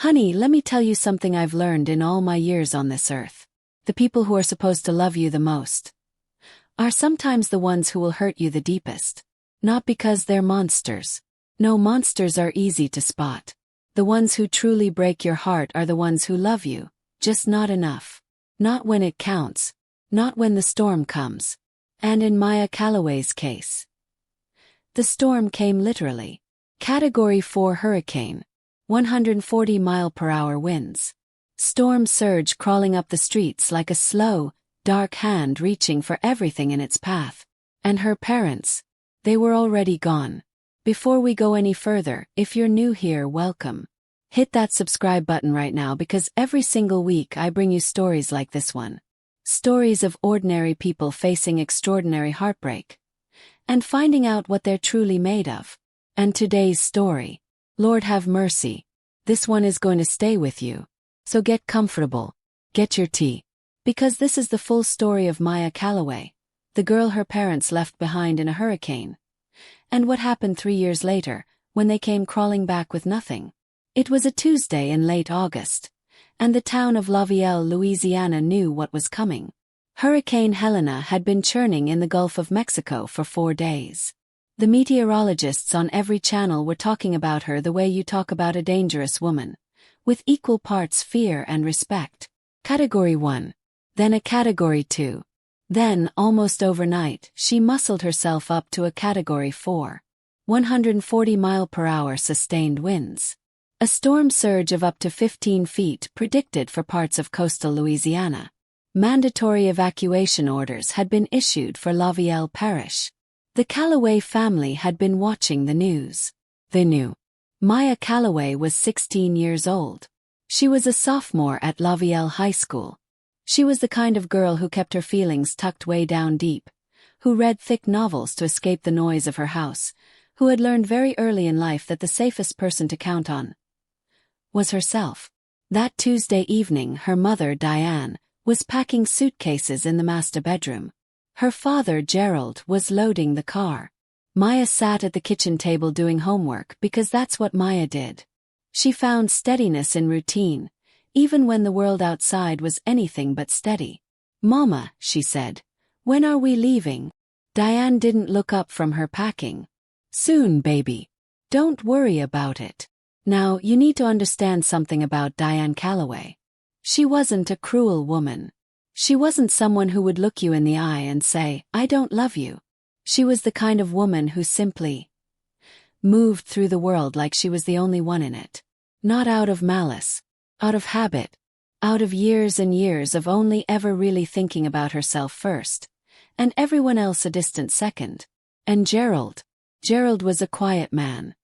Honey, let me tell you something I've learned in all my years on this earth. The people who are supposed to love you the most are sometimes the ones who will hurt you the deepest. Not because they're monsters. No, monsters are easy to spot. The ones who truly break your heart are the ones who love you, just not enough. Not when it counts. Not when the storm comes. And in Maya Calloway's case, the storm came literally. Category 4 hurricane. 140-mile-per-hour winds. Storm surge crawling up the streets like a slow, dark hand reaching for everything in its path. And her parents, they were already gone. Before we go any further, if you're new here, welcome. Hit that subscribe button right now because every single week I bring you stories like this one. Stories of ordinary people facing extraordinary heartbreak and finding out what they're truly made of. And today's story, Lord have mercy, this one is going to stay with you. So get comfortable, get your tea, because this is the full story of Maya Calloway, the girl her parents left behind in a hurricane, and what happened 3 years later, when they came crawling back with nothing. It was a Tuesday in late August, and the town of Lavriel, Louisiana knew what was coming. Hurricane Helena had been churning in the Gulf of Mexico for 4 days. The meteorologists on every channel were talking about her the way you talk about a dangerous woman, with equal parts fear and respect. Category 1. Then a Category 2. Then, almost overnight, she muscled herself up to a Category 4. 140-mile-per-hour sustained winds. A storm surge of up to 15 feet predicted for parts of coastal Louisiana. Mandatory evacuation orders had been issued for Lavriel Parish. The Calloway family had been watching the news. They knew. Maya Calloway was 16 years old. She was a sophomore at Lavriel High School. She was the kind of girl who kept her feelings tucked way down deep, who read thick novels to escape the noise of her house, who had learned very early in life that the safest person to count on was herself. That Tuesday evening, her mother, Diane, was packing suitcases in the master bedroom. Her father, Gerald, was loading the car. Maya sat at the kitchen table doing homework because that's what Maya did. She found steadiness in routine, even when the world outside was anything but steady. "Mama," she said, "when are we leaving?" Diane didn't look up from her packing. "Soon, baby. Don't worry about it." Now, you need to understand something about Diane Calloway. She wasn't a cruel woman. She wasn't someone who would look you in the eye and say, "I don't love you." She was the kind of woman who simply moved through the world like she was the only one in it. Not out of malice, out of habit, out of years and years of only ever really thinking about herself first, and everyone else a distant second. And Gerald was a quiet man.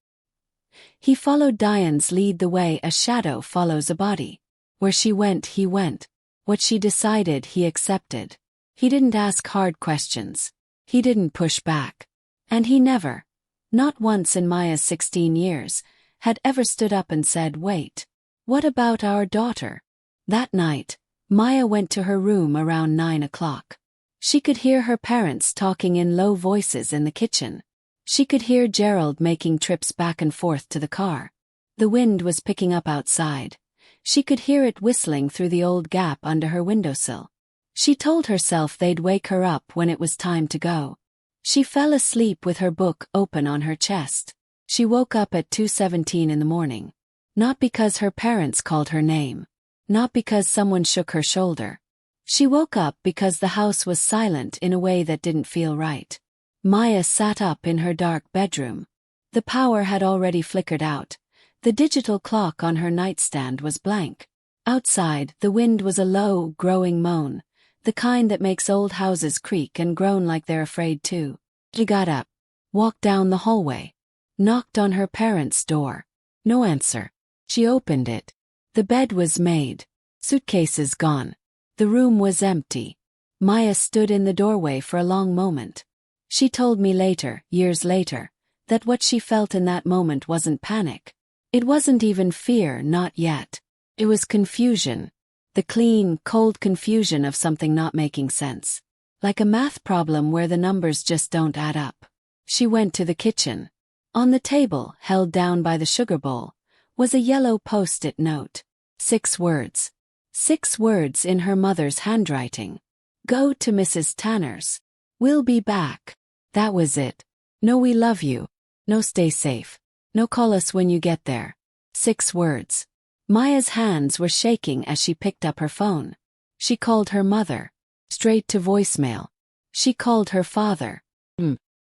He followed Diane's lead the way a shadow follows a body. Where she went, he went. What she decided, he accepted. He didn't ask hard questions. He didn't push back. And he never, not once in Maya's 16 years, had ever stood up and said, "Wait. What about our daughter?" That night, Maya went to her room around 9 o'clock. She could hear her parents talking in low voices in the kitchen. She could hear Gerald making trips back and forth to the car. The wind was picking up outside. She could hear it whistling through the old gap under her windowsill. She told herself they'd wake her up when it was time to go. She fell asleep with her book open on her chest. She woke up at 2:17 in the morning. Not because her parents called her name. Not because someone shook her shoulder. She woke up because the house was silent in a way that didn't feel right. Maya sat up in her dark bedroom. The power had already flickered out. The digital clock on her nightstand was blank. Outside, the wind was a low, growing moan, the kind that makes old houses creak and groan like they're afraid to. She got up, walked down the hallway, knocked on her parents' door. No answer. She opened it. The bed was made. Suitcases gone. The room was empty. Maya stood in the doorway for a long moment. She told me later, years later, that what she felt in that moment wasn't panic. It wasn't even fear, not yet. It was confusion. The clean, cold confusion of something not making sense. Like a math problem where the numbers just don't add up. She went to the kitchen. On the table, held down by the sugar bowl, was a yellow post-it note. 6 words. 6 words in her mother's handwriting. Go to Mrs. Tanner's. We'll be back. That was it. No, we love you. No, stay safe. No, call us when you get there. 6 words. Maya's hands were shaking as she picked up her phone. She called her mother. Straight to voicemail. She called her father.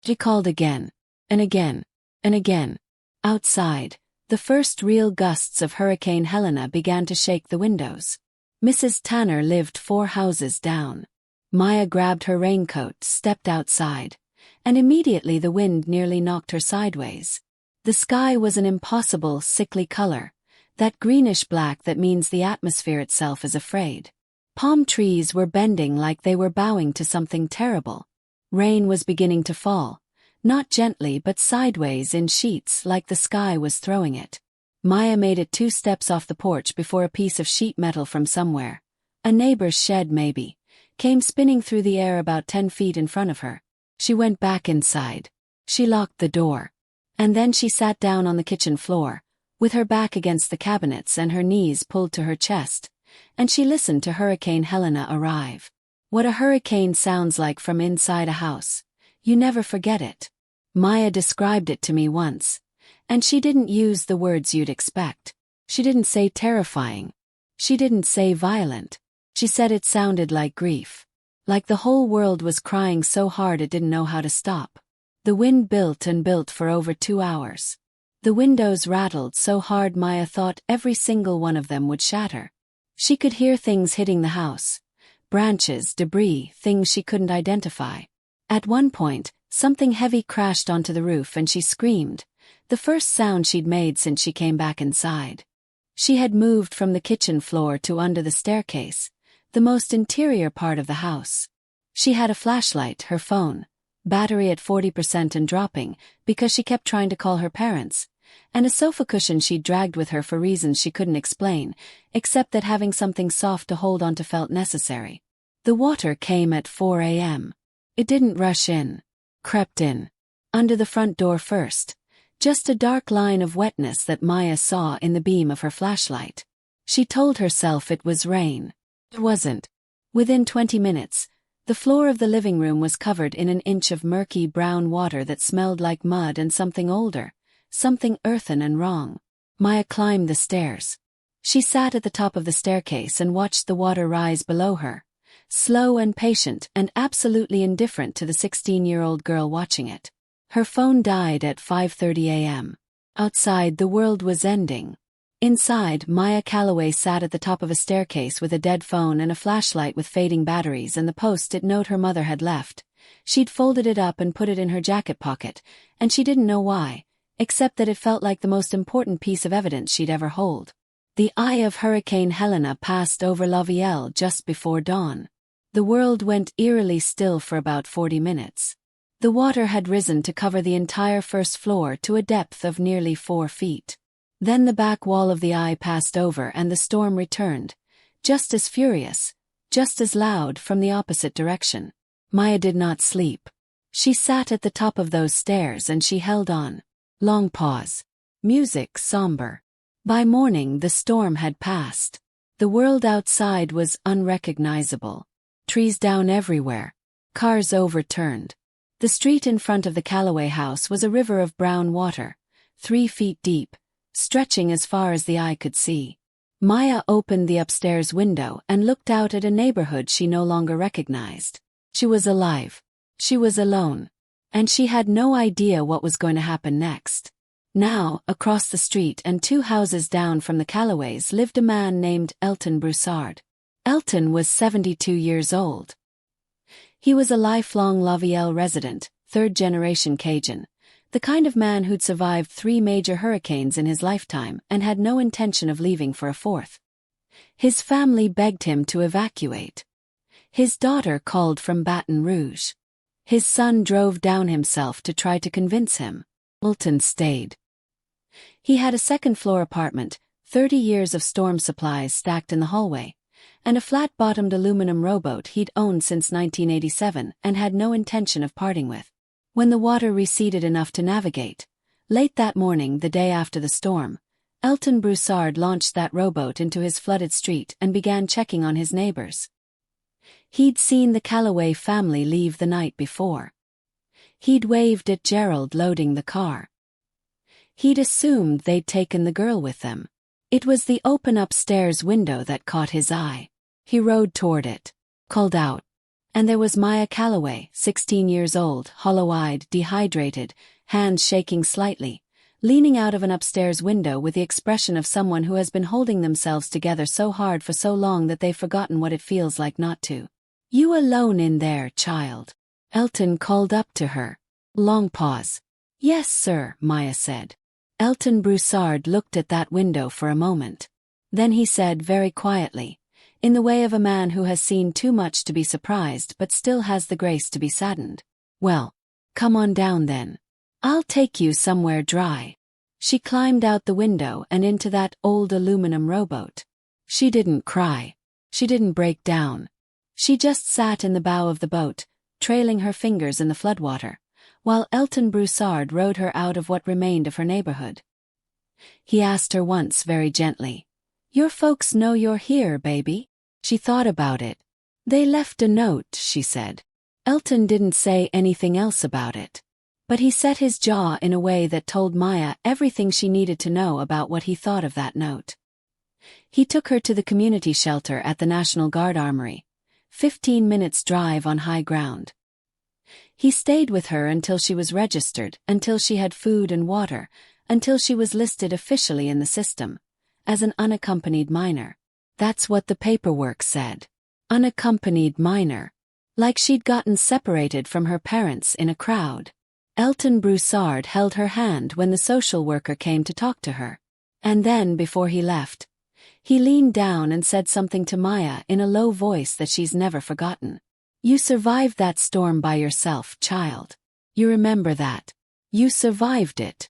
She called again. And again. And again. Outside, the first real gusts of Hurricane Helena began to shake the windows. Mrs. Tanner lived 4 houses down. Maya grabbed her raincoat, stepped outside, and immediately the wind nearly knocked her sideways. The sky was an impossible, sickly color, that greenish-black that means the atmosphere itself is afraid. Palm trees were bending like they were bowing to something terrible. Rain was beginning to fall, not gently but sideways in sheets like the sky was throwing it. Maya made it 2 steps off the porch before a piece of sheet metal from somewhere, a neighbor's shed maybe, came spinning through the air about 10 feet in front of her. She went back inside. She locked the door. And then she sat down on the kitchen floor, with her back against the cabinets and her knees pulled to her chest, and she listened to Hurricane Helena arrive. What a hurricane sounds like from inside a house. You never forget it. Maya described it to me once, and she didn't use the words you'd expect. She didn't say terrifying. She didn't say violent. She said it sounded like grief. Like the whole world was crying so hard it didn't know how to stop. The wind built and built for over 2 hours. The windows rattled so hard Maya thought every single one of them would shatter. She could hear things hitting the house. Branches, debris, things she couldn't identify. At one point, something heavy crashed onto the roof and she screamed, the first sound she'd made since she came back inside. She had moved from the kitchen floor to under the staircase, the most interior part of the house. She had a flashlight, her phone, battery at 40% and dropping because she kept trying to call her parents, and a sofa cushion she'd dragged with her for reasons she couldn't explain, except that having something soft to hold onto felt necessary. The water came at 4 a.m. It didn't rush in. Crept in. Under the front door first. Just a dark line of wetness that Maya saw in the beam of her flashlight. She told herself it was rain. It wasn't. Within 20 minutes, the floor of the living room was covered in an inch of murky brown water that smelled like mud and something older, something earthen and wrong. Maya climbed the stairs. She sat at the top of the staircase and watched the water rise below her, slow and patient and absolutely indifferent to the 16-year-old girl watching it. Her phone died at 5:30 a.m. Outside, the world was ending. Inside, Maya Calloway sat at the top of a staircase with a dead phone and a flashlight with fading batteries and the post-it note her mother had left. She'd folded it up and put it in her jacket pocket, and she didn't know why, except that it felt like the most important piece of evidence she'd ever hold. The eye of Hurricane Helena passed over Lovielle just before dawn. The world went eerily still for about 40 minutes. The water had risen to cover the entire first floor to a depth of nearly 4 feet. Then the back wall of the eye passed over and the storm returned, just as furious, just as loud from the opposite direction. Maya did not sleep. She sat at the top of those stairs and she held on. Long pause. Music somber. By morning the storm had passed. The world outside was unrecognizable. Trees down everywhere. Cars overturned. The street in front of the Calloway house was a river of brown water, 3 feet deep, stretching as far as the eye could see. Maya opened the upstairs window and looked out at a neighborhood she no longer recognized. She was alive. She was alone. And she had no idea what was going to happen next. Now, across the street and 2 houses down from the Calloways lived a man named Elton Broussard. Elton was 72 years old. He was a lifelong Lovielle resident, 3rd-generation Cajun, the kind of man who'd survived 3 major hurricanes in his lifetime and had no intention of leaving for a 4th. His family begged him to evacuate. His daughter called from Baton Rouge. His son drove down himself to try to convince him. Elton stayed. He had a 2nd-floor apartment, 30 years of storm supplies stacked in the hallway, and a flat-bottomed aluminum rowboat he'd owned since 1987 and had no intention of parting with. When the water receded enough to navigate, late that morning the day after the storm, Elton Broussard launched that rowboat into his flooded street and began checking on his neighbors. He'd seen the Calloway family leave the night before. He'd waved at Gerald loading the car. He'd assumed they'd taken the girl with them. It was the open upstairs window that caught his eye. He rode toward it, called out, and there was Maya Calloway, 16 years old, hollow-eyed, dehydrated, hands shaking slightly, leaning out of an upstairs window with the expression of someone who has been holding themselves together so hard for so long that they've forgotten what it feels like not to. "You alone in there, child?" Elton called up to her. Long pause. "Yes, sir," Maya said. Elton Broussard looked at that window for a moment. Then he said very quietly, in the way of a man who has seen too much to be surprised but still has the grace to be saddened. "Well, come on down then. I'll take you somewhere dry." She climbed out the window and into that old aluminum rowboat. She didn't cry. She didn't break down. She just sat in the bow of the boat, trailing her fingers in the floodwater, while Elton Broussard rowed her out of what remained of her neighborhood. He asked her once very gently, "Your folks know you're here, baby?" She thought about it. "They left a note," she said. Elton didn't say anything else about it. But he set his jaw in a way that told Maya everything she needed to know about what he thought of that note. He took her to the community shelter at the National Guard Armory, 15 minutes drive on high ground. He stayed with her until she was registered, until she had food and water, until she was listed officially in the system as an unaccompanied minor. That's what the paperwork said. Unaccompanied minor. Like she'd gotten separated from her parents in a crowd. Elton Broussard held her hand when the social worker came to talk to her. And then, before he left, he leaned down and said something to Maya in a low voice that she's never forgotten. "You survived that storm by yourself, child. You remember that. You survived it."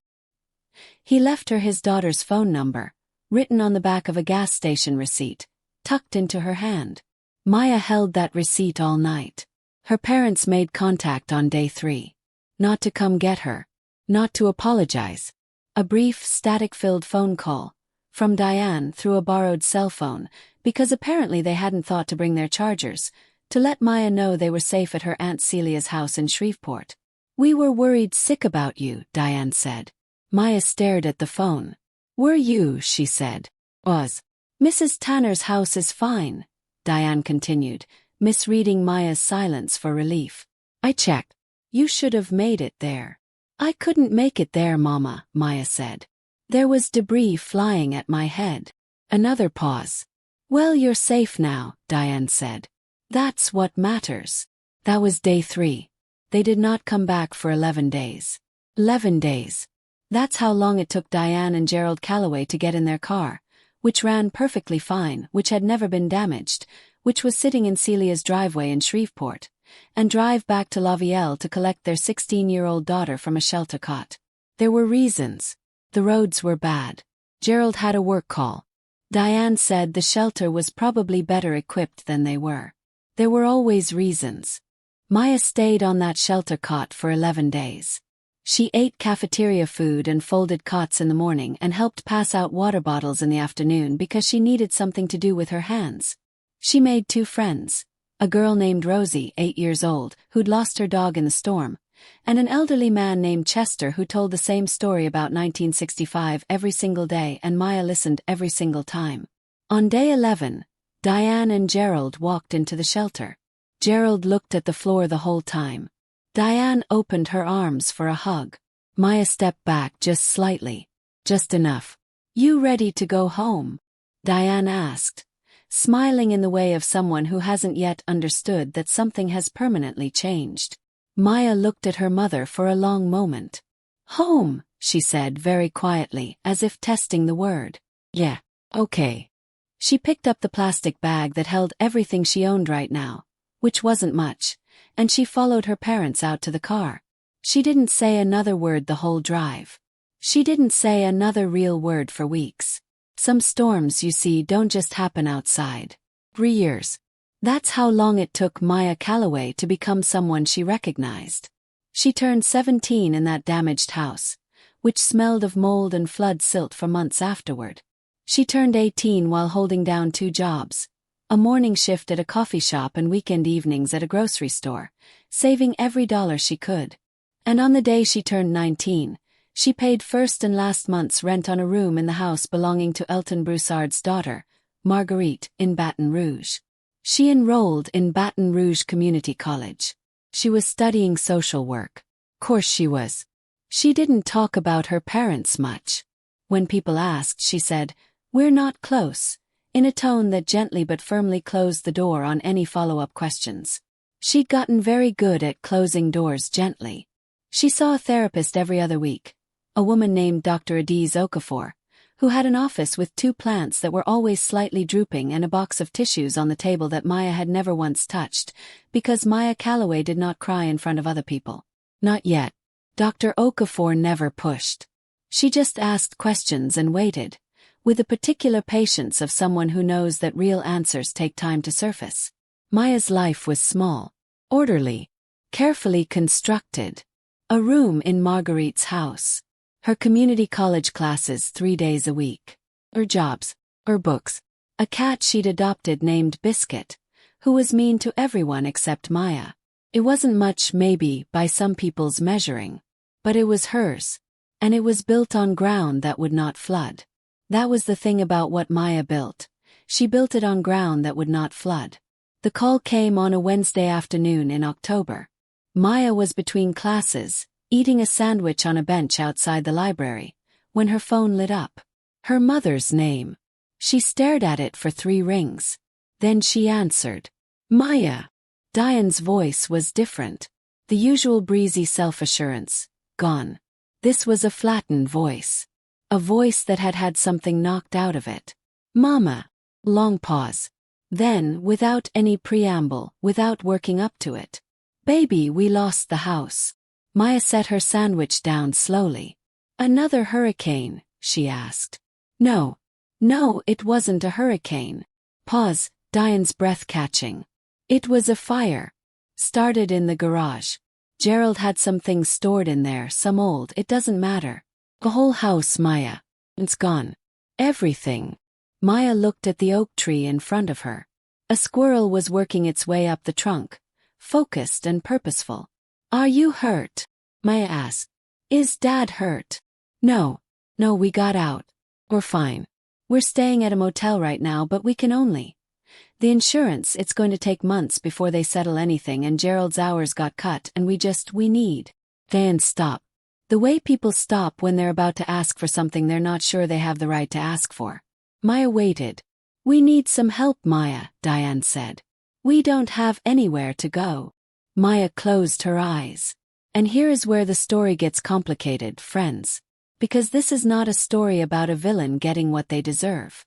He left her his daughter's phone number, written on the back of a gas station receipt, tucked into her hand. Maya held that receipt all night. Her parents made contact on day 3. Not to come get her. Not to apologize. A brief, static-filled phone call from Diane through a borrowed cell phone, because apparently they hadn't thought to bring their chargers, to let Maya know they were safe at her Aunt Celia's house in Shreveport. "We were worried sick about you," Diane said. Maya stared at the phone. "Were you?" she said. "Was. Mrs. Tanner's house is fine," Diane continued, misreading Maya's silence for relief. "I checked. You should have made it there." "I couldn't make it there, Mama," Maya said. "There was debris flying at my head." Another pause. "Well, you're safe now," Diane said. "That's what matters." That was day 3. They did not come back for 11 days. 11 days. That's how long it took Diane and Gerald Calloway to get in their car, which ran perfectly fine, which had never been damaged, which was sitting in Celia's driveway in Shreveport, and drive back to Lavielle to collect their 16-year-old daughter from a shelter cot. There were reasons. The roads were bad. Gerald had a work call. Diane said the shelter was probably better equipped than they were. There were always reasons. Maya stayed on that shelter cot for 11 days. She ate cafeteria food and folded cots in the morning and helped pass out water bottles in the afternoon because she needed something to do with her hands. She made 2 friends. A girl named Rosie, 8 years old, who'd lost her dog in the storm, and an elderly man named Chester who told the same story about 1965 every single day, and Maya listened every single time. On day 11, Diane and Gerald walked into the shelter. Gerald looked at the floor the whole time. Diane opened her arms for a hug. Maya stepped back just slightly. Just enough. "You ready to go home?" Diane asked, smiling in the way of someone who hasn't yet understood that something has permanently changed. Maya looked at her mother for a long moment. "Home," she said very quietly, as if testing the word. "Yeah, okay." She picked up the plastic bag that held everything she owned right now, which wasn't much, and she followed her parents out to the car. She didn't say another word the whole drive. She didn't say another real word for weeks. Some storms, you see, don't just happen outside. 3 years. That's how long it took Maya Calloway to become someone she recognized. She turned 17 in that damaged house, which smelled of mold and flood silt for months afterward. She turned 18 while holding down 2 jobs, a morning shift at a coffee shop and weekend evenings at a grocery store, saving every dollar she could. And on the day she turned 19, she paid first and last month's rent on a room in the house belonging to Elton Broussard's daughter, Marguerite, in Baton Rouge. She enrolled in Baton Rouge Community College. She was studying social work. Course she was. She didn't talk about her parents much. When people asked, she said, "We're not close," in a tone that gently but firmly closed the door on any follow-up questions. She'd gotten very good at closing doors gently. She saw a therapist every other week, a woman named Dr. Adiz Okafor, who had an office with 2 plants that were always slightly drooping and a box of tissues on the table that Maya had never once touched, because Maya Calloway did not cry in front of other people. Not yet. Dr. Okafor never pushed. She just asked questions and waited, with the particular patience of someone who knows that real answers take time to surface. Maya's life was small, orderly, carefully constructed. A room in Marguerite's house. Her community college classes 3 days a week. Her jobs. Her books. A cat she'd adopted named Biscuit, who was mean to everyone except Maya. It wasn't much, maybe, by some people's measuring. But it was hers. And it was built on ground that would not flood. That was the thing about what Maya built. She built it on ground that would not flood. The call came on a Wednesday afternoon in October. Maya was between classes, eating a sandwich on a bench outside the library, when her phone lit up. Her mother's name. She stared at it for 3 rings. Then she answered. Maya. Diane's voice was different. The usual breezy self-assurance, gone. This was a flattened voice. A voice that had had something knocked out of it. Mama. Long pause. Then, without any preamble, without working up to it. Baby, we lost the house. Maya set her sandwich down slowly. Another hurricane, she asked. No, it wasn't a hurricane. Pause, Diane's breath catching. It was a fire. Started in the garage. Gerald had some things stored in there, some old, it doesn't matter. The whole house, Maya. It's gone. Everything. Maya looked at the oak tree in front of her. A squirrel was working its way up the trunk, focused and purposeful. Are you hurt? Maya asked. Is Dad hurt? No, we got out. We're fine. We're staying at a motel right now, but we can only. The insurance, it's going to take months before they settle anything, and Gerald's hours got cut, and we need. Then stop. The way people stop when they're about to ask for something they're not sure they have the right to ask for. Maya waited. We need some help, Maya, Diane said. We don't have anywhere to go. Maya closed her eyes. And here is where the story gets complicated, friends. Because this is not a story about a villain getting what they deserve.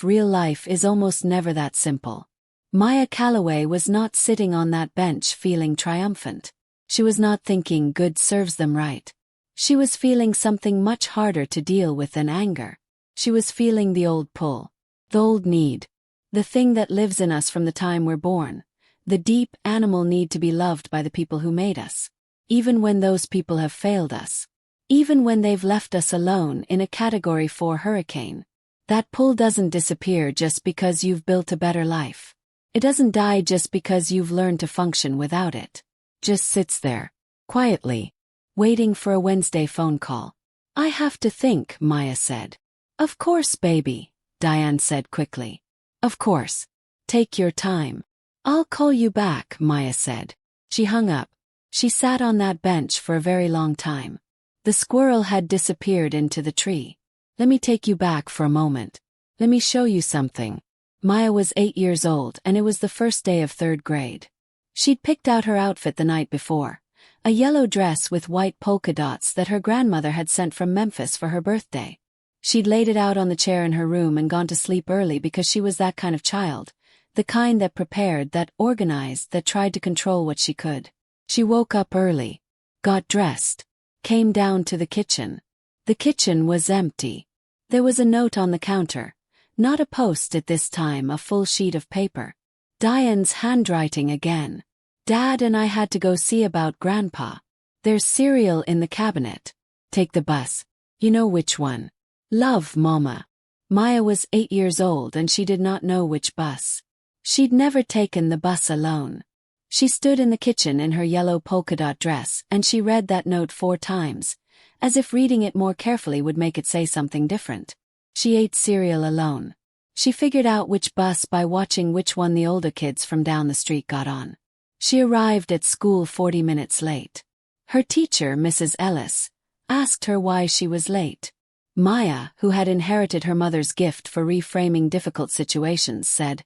Real life is almost never that simple. Maya Calloway was not sitting on that bench feeling triumphant. She was not thinking good serves them right. She was feeling something much harder to deal with than anger. She was feeling the old pull. The old need. The thing that lives in us from the time we're born. The deep animal need to be loved by the people who made us. Even when those people have failed us. Even when they've left us alone in a Category 4 hurricane. That pull doesn't disappear just because you've built a better life. It doesn't die just because you've learned to function without it. Just sits there, quietly, waiting for a Wednesday phone call. I have to think, Maya said. Of course, baby, Diane said quickly. Of course. Take your time. I'll call you back, Maya said. She hung up. She sat on that bench for a very long time. The squirrel had disappeared into the tree. Let me take you back for a moment. Let me show you something. Maya was 8 years old, and it was the first day of 3rd grade. She'd picked out her outfit the night before. A yellow dress with white polka dots that her grandmother had sent from Memphis for her birthday. She'd laid it out on the chair in her room and gone to sleep early because she was that kind of child. The kind that prepared, that organized, that tried to control what she could. She woke up early, got dressed, came down to the kitchen. The kitchen was empty. There was a note on the counter. Not a post at this time, a full sheet of paper. Diane's handwriting again. Dad and I had to go see about Grandpa. There's cereal in the cabinet. Take the bus. You know which one. Love, Mama. Maya was 8 years old and she did not know which bus. She'd never taken the bus alone. She stood in the kitchen in her yellow polka-dot dress and she read that note 4 times, as if reading it more carefully would make it say something different. She ate cereal alone. She figured out which bus by watching which one the older kids from down the street got on. She arrived at school 40 minutes late. Her teacher, Mrs. Ellis, asked her why she was late. Maya, who had inherited her mother's gift for reframing difficult situations, said,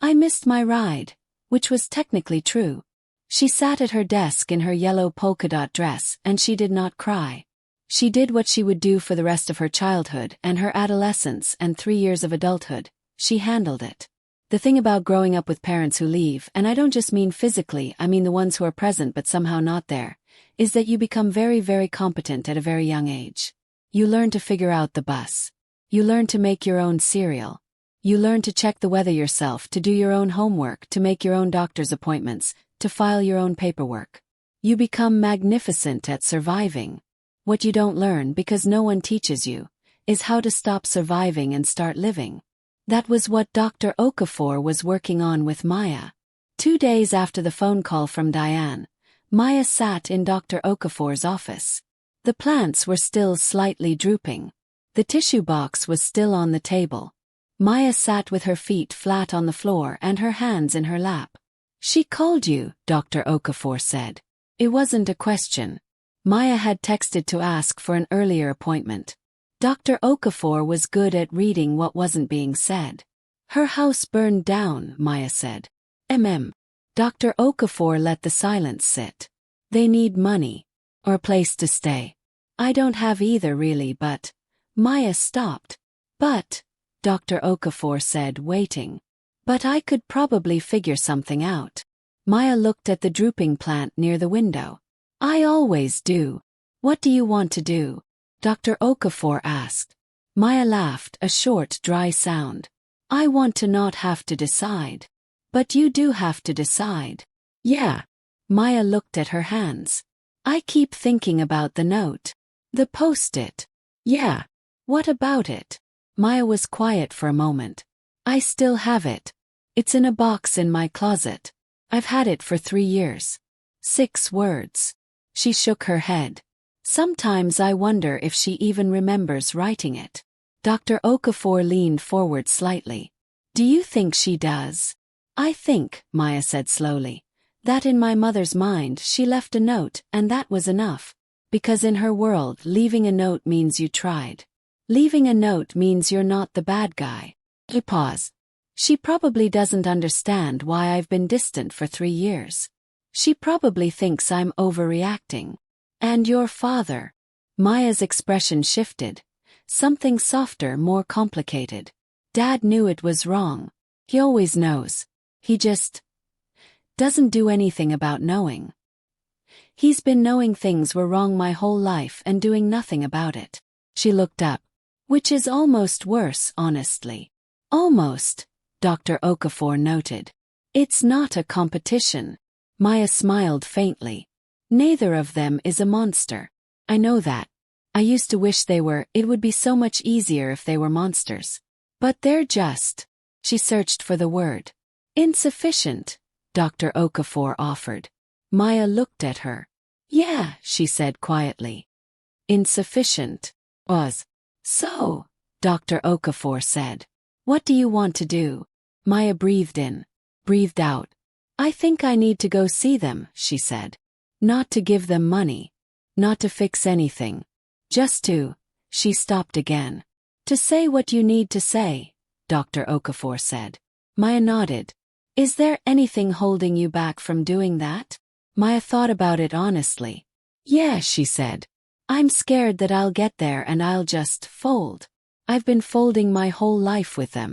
"I missed my ride," which was technically true. She sat at her desk in her yellow polka-dot dress and she did not cry. She did what she would do for the rest of her childhood and her adolescence and 3 years of adulthood. She handled it. The thing about growing up with parents who leave, and I don't just mean physically, I mean the ones who are present but somehow not there, is that you become very, very competent at a very young age. You learn to figure out the bus. You learn to make your own cereal. You learn to check the weather yourself, to do your own homework, to make your own doctor's appointments, to file your own paperwork. You become magnificent at surviving. What you don't learn, because no one teaches you, is how to stop surviving and start living. That was what Dr. Okafor was working on with Maya. 2 days after the phone call from Diane, Maya sat in Dr. Okafor's office. The plants were still slightly drooping. The tissue box was still on the table. Maya sat with her feet flat on the floor and her hands in her lap. "She called you," Dr. Okafor said. It wasn't a question. Maya had texted to ask for an earlier appointment. Dr. Okafor was good at reading what wasn't being said. "Her house burned down," Maya said. Dr. Okafor let the silence sit. "They need money. Or a place to stay. I don't have either really, but..." Maya stopped. "But..." Dr. Okafor said, waiting. "But I could probably figure something out." Maya looked at the drooping plant near the window. "I always do. What do you want to do?" Dr. Okafor asked. Maya laughed, a short, dry sound. "I want to not have to decide." "But you do have to decide." "Yeah." Maya looked at her hands. "I keep thinking about the note." "The post-it." "Yeah." "What about it?" Maya was quiet for a moment. "I still have it. It's in a box in my closet. I've had it for 3 years. 6 words. She shook her head. "Sometimes I wonder if she even remembers writing it." Dr. Okafor leaned forward slightly. "Do you think she does?" "I think," Maya said slowly, "that in my mother's mind she left a note and that was enough. Because in her world, leaving a note means you tried. Leaving a note means you're not the bad guy." He paused. "She probably doesn't understand why I've been distant for 3 years. She probably thinks I'm overreacting. And your father?" Maya's expression shifted. Something softer, more complicated. "Dad knew it was wrong. He always knows. He just doesn't do anything about knowing. He's been knowing things were wrong my whole life and doing nothing about it." She looked up. "Which is almost worse, honestly." "Almost," Dr. Okafor noted. "It's not a competition." Maya smiled faintly. "Neither of them is a monster. I know that. I used to wish they were. It would be so much easier if they were monsters. But they're just..." She searched for the word. "Insufficient," Dr. Okafor offered. Maya looked at her. "Yeah," she said quietly. "Insufficient." Was. "So," Dr. Okafor said. "What do you want to do?" Maya breathed in. Breathed out. "I think I need to go see them," she said. "Not to give them money. Not to fix anything. Just to..." She stopped again. "To say what you need to say," Dr. Okafor said. Maya nodded. "Is there anything holding you back from doing that?" Maya thought about it honestly. "Yeah," she said. "I'm scared that I'll get there and I'll just fold. I've been folding my whole life with them.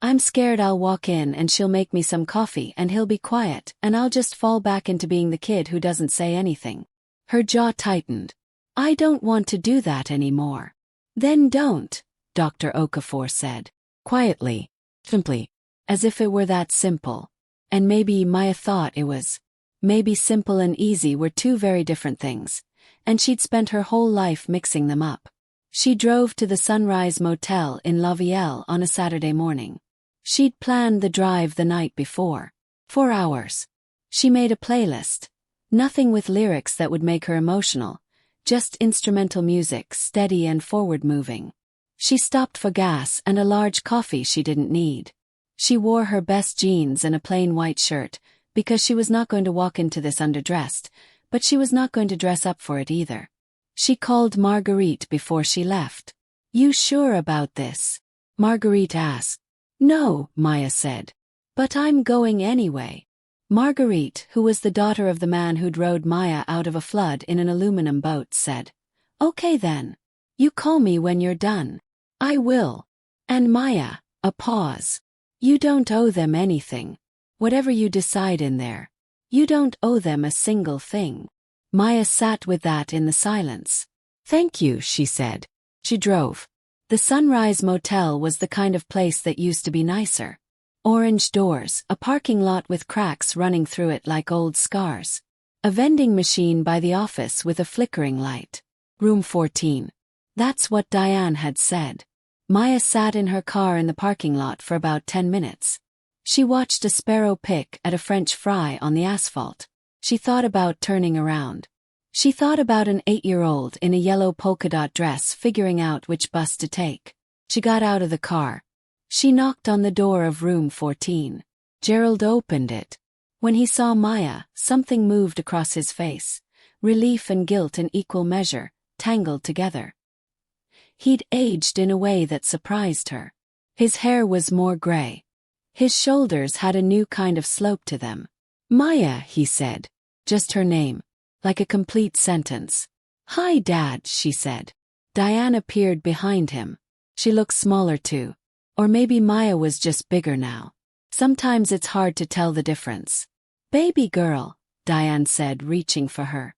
I'm scared I'll walk in and she'll make me some coffee and he'll be quiet and I'll just fall back into being the kid who doesn't say anything." Her jaw tightened. "I don't want to do that anymore." "Then don't," Dr. Okafor said. Quietly. Simply. As if it were that simple. And maybe Maya thought it was. Maybe simple and easy were 2 very different things. and she'd spent her whole life mixing them up. She drove to the Sunrise Motel in Louviers on a Saturday morning. She'd planned the drive the night before. 4 hours. She made a playlist. Nothing with lyrics that would make her emotional, just instrumental music, steady and forward-moving. She stopped for gas and a large coffee she didn't need. She wore her best jeans and a plain white shirt, because she was not going to walk into this underdressed, but she was not going to dress up for it either. She called Marguerite before she left. "You sure about this?" Marguerite asked. "No," Maya said. "But I'm going anyway." Marguerite, who was the daughter of the man who'd rowed Maya out of a flood in an aluminum boat, said, "Okay then. You call me when you're done." "I will." And Maya, a pause. "You don't owe them anything. Whatever you decide in there. You don't owe them a single thing." Maya sat with that in the silence. "Thank you," she said. She drove. The Sunrise Motel was the kind of place that used to be nicer. Orange doors, a parking lot with cracks running through it like old scars. A vending machine by the office with a flickering light. Room 14. That's what Diane had said. Maya sat in her car in the parking lot for about 10 minutes. She watched a sparrow pick at a French fry on the asphalt. She thought about turning around. She thought about an 8-year-old in a yellow polka-dot dress figuring out which bus to take. She got out of the car. She knocked on the door of room 14. Gerald opened it. When he saw Maya, something moved across his face. Relief and guilt in equal measure, tangled together. He'd aged in a way that surprised her. His hair was more gray. His shoulders had a new kind of slope to them. "Maya," he said. Just her name. Like a complete sentence. "Hi, Dad," she said. Diane appeared behind him. She looked smaller too. Or maybe Maya was just bigger now. Sometimes it's hard to tell the difference. "Baby girl," Diane said, reaching for her.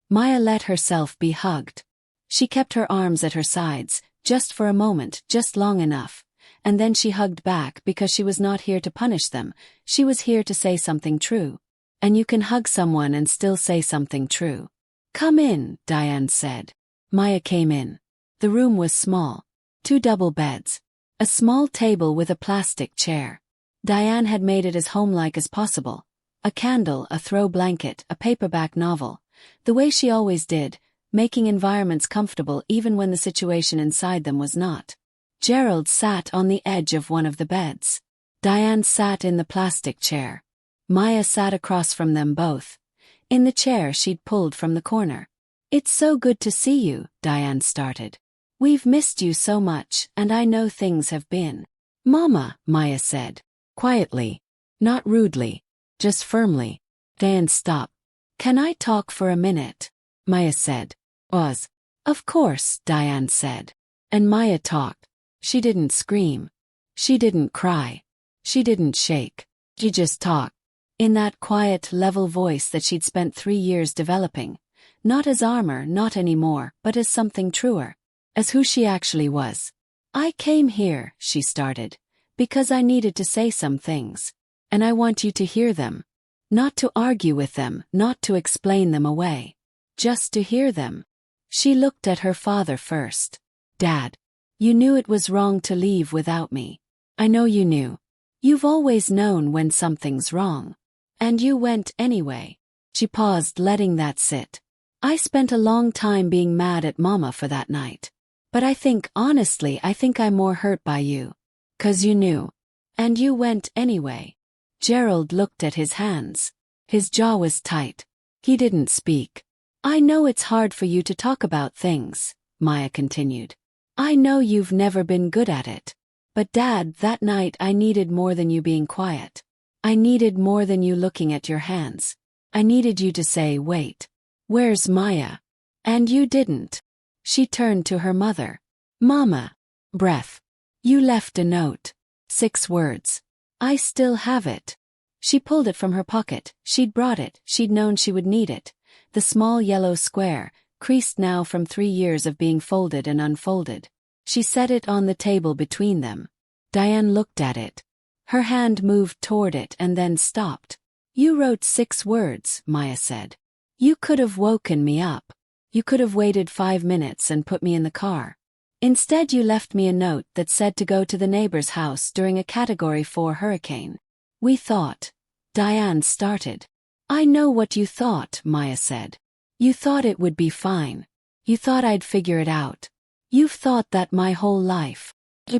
Maya let herself be hugged. She kept her arms at her sides, just for a moment, just long enough. And then she hugged back because she was not here to punish them, she was here to say something true. And you can hug someone and still say something true. "Come in," Diane said. Maya came in. The room was small. 2 double beds. A small table with a plastic chair. Diane had made it as homelike as possible. A candle, a throw blanket, a paperback novel. The way she always did, making environments comfortable even when the situation inside them was not. Gerald sat on the edge of one of the beds. Diane sat in the plastic chair. Maya sat across from them both. In the chair she'd pulled from the corner. "It's so good to see you," Diane started. "We've missed you so much, and I know things have been." "Mama," Maya said. Quietly. Not rudely. Just firmly. Diane stopped. "Can I talk for a minute?" Maya said. Of course," Diane said. And Maya talked. She didn't scream. She didn't cry. She didn't shake. She just talked. In that quiet, level voice that she'd spent 3 years developing. Not as armor, not anymore, but as something truer. As who she actually was. "I came here," she started, "because I needed to say some things. And I want you to hear them. Not to argue with them, not to explain them away. Just to hear them." She looked at her father first. "Dad, you knew it was wrong to leave without me. I know you knew. You've always known when something's wrong. And you went anyway." She paused, letting that sit. "I spent a long time being mad at Mama for that night. But honestly, I think I'm more hurt by you. 'Cause you knew. And you went anyway." Gerald looked at his hands. His jaw was tight. He didn't speak. "I know it's hard for you to talk about things," Maya continued. "I know you've never been good at it. But Dad, that night I needed more than you being quiet. I needed more than you looking at your hands. I needed you to say, 'Wait. Where's Maya?' And you didn't." She turned to her mother. "Mama." Breath. "You left a note. 6 words. I still have it." She pulled it from her pocket. She'd brought it. She'd known she would need it. The small yellow square, creased now from 3 years of being folded and unfolded. She set it on the table between them. Diane looked at it. Her hand moved toward it and then stopped. "You wrote 6 words," Maya said. "You could have woken me up. You could have waited 5 minutes and put me in the car. Instead, you left me a note that said to go to the neighbor's house during a Category 4 hurricane. We thought. Diane started. I know what you thought, Maya said. You thought it would be fine. You thought I'd figure it out. You've thought that my whole life.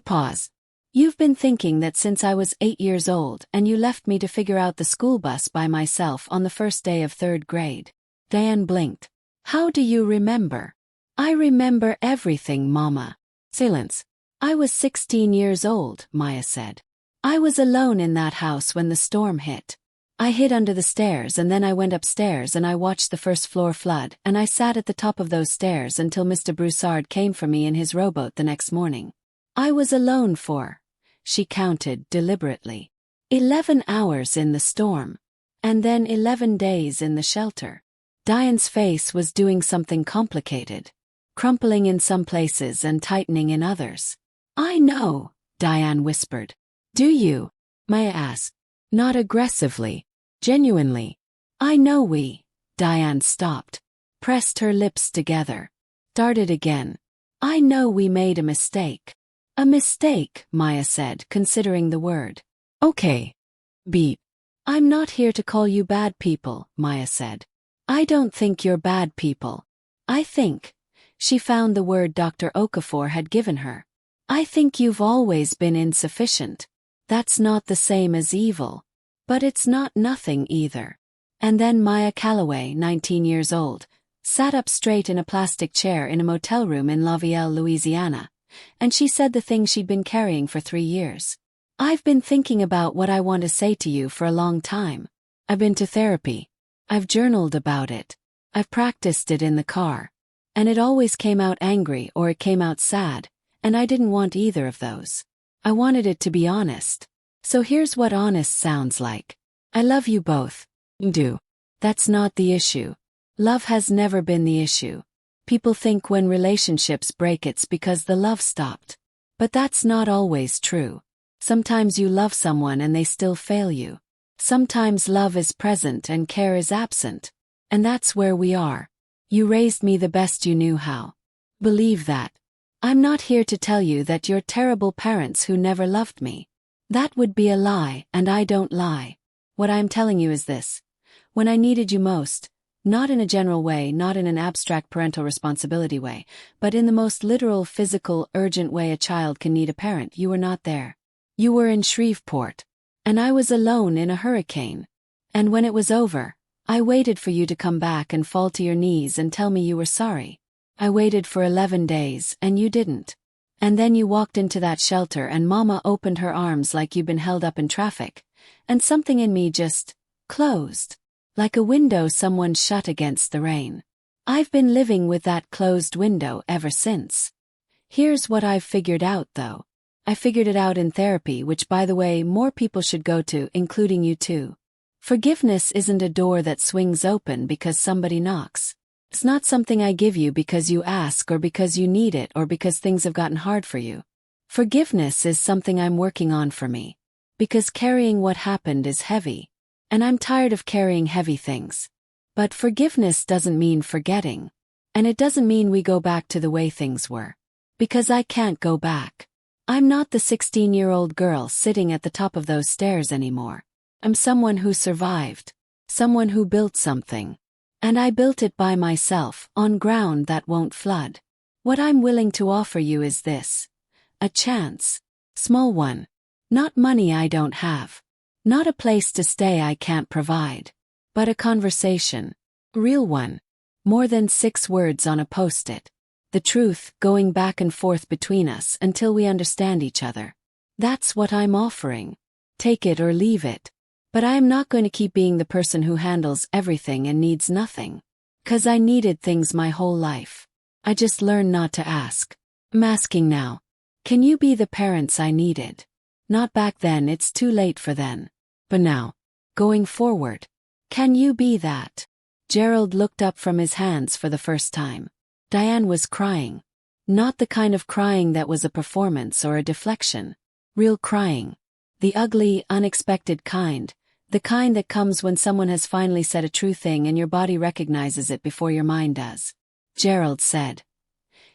Pause. You've been thinking that since I was 8 years old and you left me to figure out the school bus by myself on the first day of 3rd grade. Diane blinked. How do you remember? I remember everything, Mama. Silence. I was 16 years old, Maya said. I was alone in that house when the storm hit. I hid under the stairs and then I went upstairs and I watched the first floor flood and I sat at the top of those stairs until Mr. Broussard came for me in his rowboat the next morning. I was alone for, she counted deliberately, 11 hours in the storm. And then 11 days in the shelter. Diane's face was doing something complicated, crumpling in some places and tightening in others. I know, Diane whispered. Do you? Maya asked. Not aggressively. Genuinely. I know Diane stopped, pressed her lips together, started again. I know we made a mistake. A mistake, Maya said, considering the word. Okay. Beep. I'm not here to call you bad people, Maya said. I don't think you're bad people. I think, she found the word Dr. Okafor had given her. I think you've always been insufficient. That's not the same as evil. But it's not nothing either. And then Maya Calloway, 19 years old, sat up straight in a plastic chair in a motel room in Louisville, Louisiana, and she said the thing she'd been carrying for 3 years. I've been thinking about what I want to say to you for a long time. I've been to therapy. I've journaled about it. I've practiced it in the car. And it always came out angry or it came out sad, and I didn't want either of those. I wanted it to be honest. So here's what honest sounds like. I love you both. Do. That's not the issue. Love has never been the issue. People think when relationships break it's because the love stopped. But that's not always true. Sometimes you love someone and they still fail you. Sometimes love is present and care is absent. And that's where we are. You raised me the best you knew how. Believe that. I'm not here to tell you that you're terrible parents who never loved me. That would be a lie, and I don't lie. What I'm telling you is this. When I needed you most, not in a general way, not in an abstract parental responsibility way, but in the most literal, physical, urgent way a child can need a parent, you were not there. You were in Shreveport. And I was alone in a hurricane. And when it was over, I waited for you to come back and fall to your knees and tell me you were sorry. I waited for 11 days, and you didn't. And then you walked into that shelter and Mama opened her arms like you'd been held up in traffic, and something in me just closed. Like a window someone shut against the rain. I've been living with that closed window ever since. Here's what I've figured out though. I figured it out in therapy, which by the way more people should go to, including you too. Forgiveness isn't a door that swings open because somebody knocks. It's not something I give you because you ask or because you need it or because things have gotten hard for you. Forgiveness is something I'm working on for me. Because carrying what happened is heavy. And I'm tired of carrying heavy things. But forgiveness doesn't mean forgetting. And it doesn't mean we go back to the way things were. Because I can't go back. I'm not the 16-year-old girl sitting at the top of those stairs anymore. I'm someone who survived. Someone who built something. And I built it by myself, on ground that won't flood. What I'm willing to offer you is this. A chance. Small one. Not money I don't have. Not a place to stay I can't provide. But a conversation. Real one. More than 6 words on a post-it. The truth going back and forth between us until we understand each other. That's what I'm offering. Take it or leave it. But I am not going to keep being the person who handles everything and needs nothing. 'Cause I needed things my whole life. I just learned not to ask. I'm asking now. Can you be the parents I needed? Not back then, it's too late for then. But now. Going forward. Can you be that? Gerald looked up from his hands for the first time. Diane was crying. Not the kind of crying that was a performance or a deflection. Real crying. The ugly, unexpected kind. The kind that comes when someone has finally said a true thing and your body recognizes it before your mind does. Gerald said.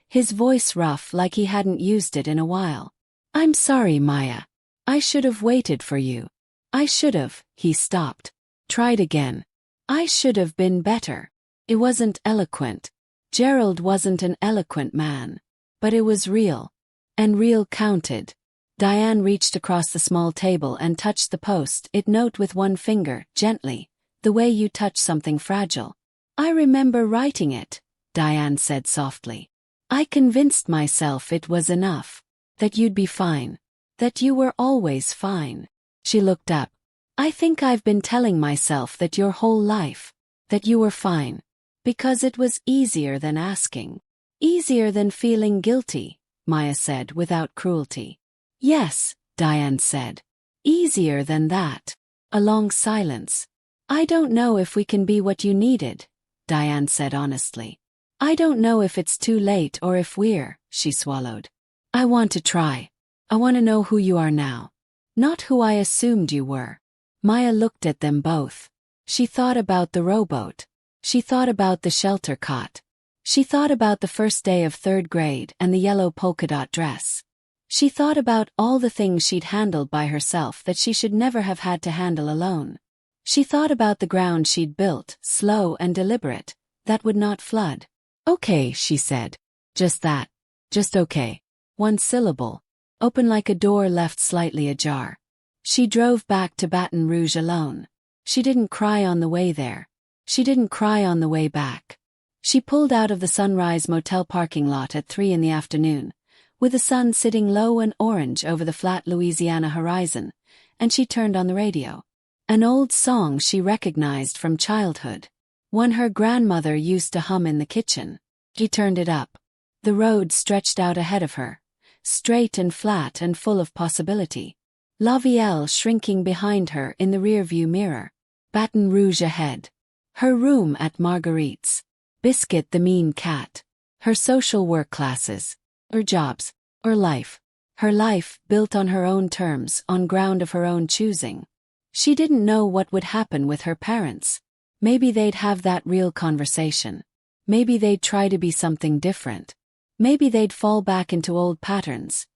His voice rough like he hadn't used it in a while. I'm sorry, Maya. I should have waited for you. I should have, he stopped. Tried again. I should have been better. It wasn't eloquent. Gerald wasn't an eloquent man. But it was real. And real counted. Diane reached across the small table and touched the post-it note with one finger, gently, the way you touch something fragile. I remember writing it, Diane said softly. I convinced myself it was enough. That you'd be fine. That you were always fine. She looked up. I think I've been telling myself that your whole life. That you were fine. Because it was easier than asking. Easier than feeling guilty, Maya said without cruelty. Yes, Diane said. Easier than that. A long silence. I don't know if we can be what you needed, Diane said honestly. I don't know if it's too late or if we're, she swallowed. I want to try. I want to know who you are now. Not who I assumed you were. Maya looked at them both. She thought about the rowboat. She thought about the shelter cot. She thought about the first day of 3rd grade and the yellow polka dot dress. She thought about all the things she'd handled by herself that she should never have had to handle alone. She thought about the ground she'd built, slow and deliberate, that would not flood. Okay, she said. Just that. Just okay. One syllable. Open like a door left slightly ajar. She drove back to Baton Rouge alone. She didn't cry on the way there. She didn't cry on the way back. She pulled out of the Sunrise Motel parking lot at 3 in the afternoon, with the sun sitting low and orange over the flat Louisiana horizon, and she turned on the radio. An old song she recognized from childhood. One her grandmother used to hum in the kitchen. She turned it up. The road stretched out ahead of her, straight and flat and full of possibility. La Vielle shrinking behind her in the rearview mirror. Baton Rouge ahead. Her room at Marguerite's. Biscuit the mean cat. Her social work classes. Her jobs. Her life. Her life built on her own terms, on ground of her own choosing. She didn't know what would happen with her parents. Maybe they'd have that real conversation. Maybe they'd try to be something different. Maybe they'd fall back into old patterns.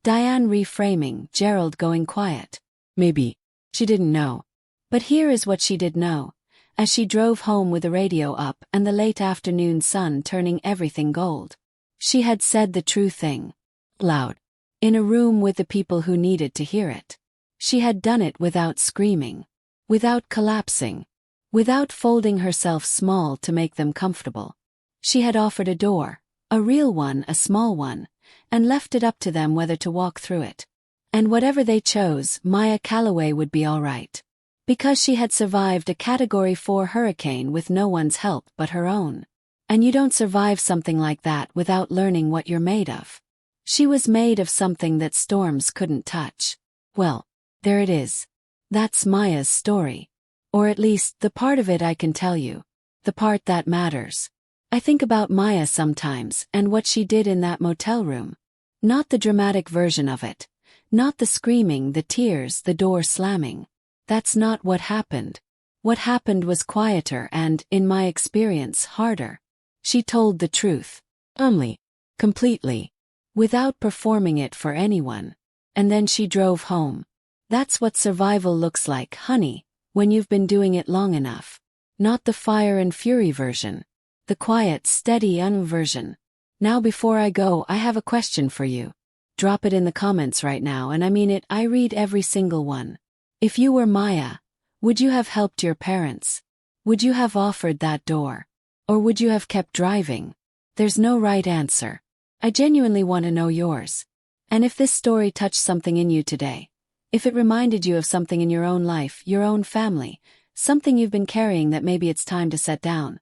Diane reframing, Gerald going quiet. Maybe. She didn't know. But here is what she did know. As she drove home with the radio up and the late afternoon sun turning everything gold. She had said the true thing. Loud. In a room with the people who needed to hear it. She had done it without screaming. Without collapsing. Without folding herself small to make them comfortable. She had offered a door. A real one, a small one, and left it up to them whether to walk through it. And whatever they chose, Maya Calloway would be all right. Because she had survived a Category 4 hurricane with no one's help but her own. And you don't survive something like that without learning what you're made of. She was made of something that storms couldn't touch. Well, there it is. That's Maya's story. Or at least, the part of it I can tell you. The part that matters. I think about Maya sometimes and what she did in that motel room. Not the dramatic version of it. Not the screaming, the tears, the door slamming. That's not what happened. What happened was quieter and, in my experience, harder. She told the truth. Only. Completely. Without performing it for anyone. And then she drove home. That's what survival looks like, honey, when you've been doing it long enough. Not the fire and fury version. The quiet, steady version. Now before I go, I have a question for you. Drop it in the comments right now, and I mean it, I read every single one. If you were Maya, would you have helped your parents? Would you have offered that door? Or would you have kept driving? There's no right answer. I genuinely want to know yours. And if this story touched something in you today, if it reminded you of something in your own life, your own family, something you've been carrying that maybe it's time to set down,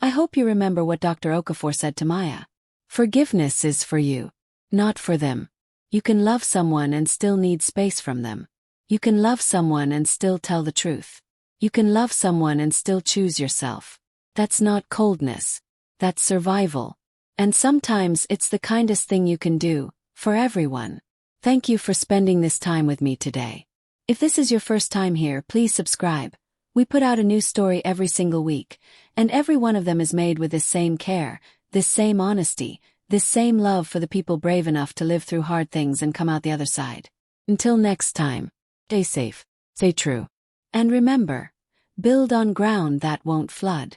I hope you remember what Dr. Okafor said to Maya. Forgiveness is for you, not for them. You can love someone and still need space from them. You can love someone and still tell the truth. You can love someone and still choose yourself. That's not coldness. That's survival. And sometimes it's the kindest thing you can do, for everyone. Thank you for spending this time with me today. If this is your first time here, please subscribe. We put out a new story every single week, and every one of them is made with this same care, This same honesty, this same love for the people brave enough to live through hard things and come out the other side. Until next time, stay safe, stay true. And remember, build on ground that won't flood.